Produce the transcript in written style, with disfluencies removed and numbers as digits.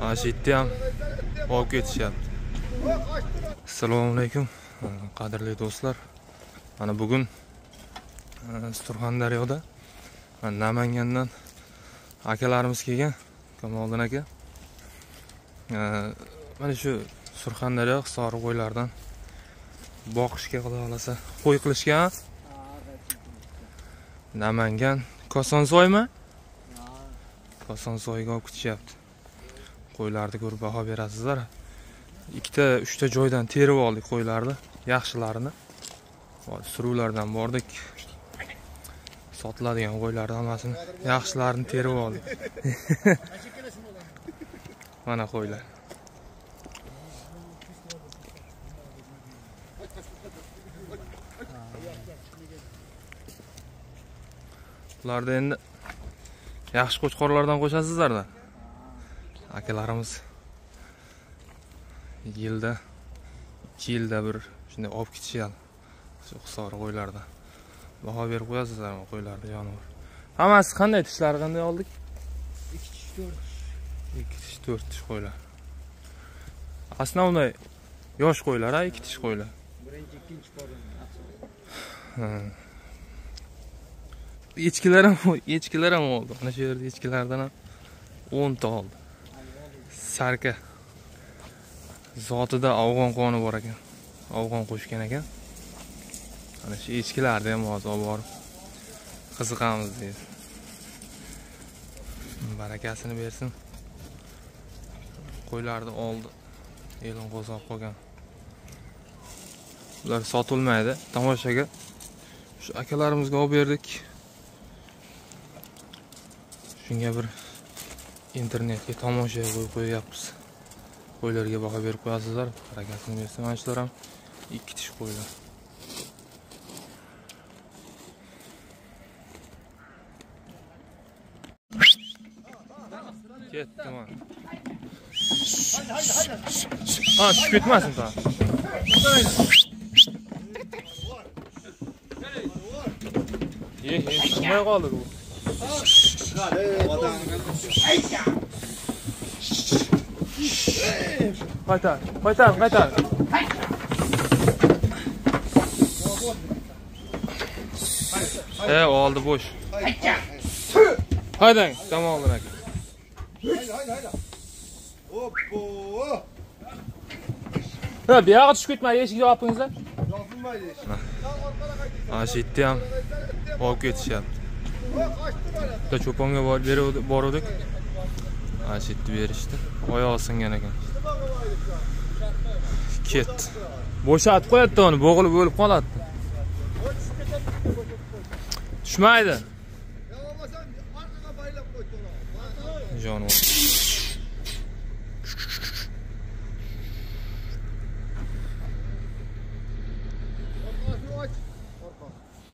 Ana shu yerda ham olib ketishyapti. Assalomu alaykum, qadrli do'stlar. Mana bugun Surxondaryoda Namangandan akalarimiz kelgan, Kamoliddin aka. Mana shu Surxondaryo Hisori qo'ylardan boqishga xudo xolasa qo'y qilishgan. Namangan Kosonsoymi? Kosonsoyga olib ketishyapti. Qo'ylarni ko'rib baho berasizlar. 2-3 joydan terib oldik qo'ylarni, yaxshilarini. Suruvlardan bordik. Sotiladigan qo'ylarni hammasini yaxshilarini terib oldik. Mana qo'ylar. Ularda endi yaxshi qo'chqorlardan qo'shasizlar-da. Akalarimiz yilda 2 yilda bir shunday olib ketishadi. Shu Hisori qo'ylardan. Baho berib qo'yasizlarmi qo'ylarni jonivor? Hammasi qanday tishlari qanday oldik? 2 tish 4 tish qo'ylar. Основной yosh qo'ylar, 2 tish qo'ylar. Birinchi, ikkinchi qo'ylar. Echkilar ham oldi. Mana shu yerda echkilardan ham 10 ta oldi. Sarka zotida afg'on qoni bor ekan. Afg'on qo'shgan ekan. Mana shu echkilarni ham hozir olib borib qiziqamiz deydi. Barakasini bersin. Qo'ylarni oldi. E'lon qo'zg'ab qolgan. Ular sotilmaydi. Tomoshaga shu akalarimizga olib berdik. Shunga bir internetga tomosha qo'yib qo'yapmiz. Qo'ylarga baho berib qo'yasizlar. Barakasini bersin. Mana shular ham 2 tish qo'ylar. Ketdi mana. Tushib ketmasin ta. Chiqmay qoldi bu. Qaytar. Oldi bo'sh. Haydang, Kamoliddin aka. Hayda. Hoppo. Bu yoqqa tushib ketmay, eshikni yopingizlar. Yopilmaydi. Ana shu yerda ham olib ketishyapti. Bitta cho'ponga bordik. Ana shu yerda berishdi. Oyog'i singan ekan. Ketdi. Bo'shatib qo'yadi uni, bo'g'ilib o'lib qoladi. Tushmaydi. Jonivor.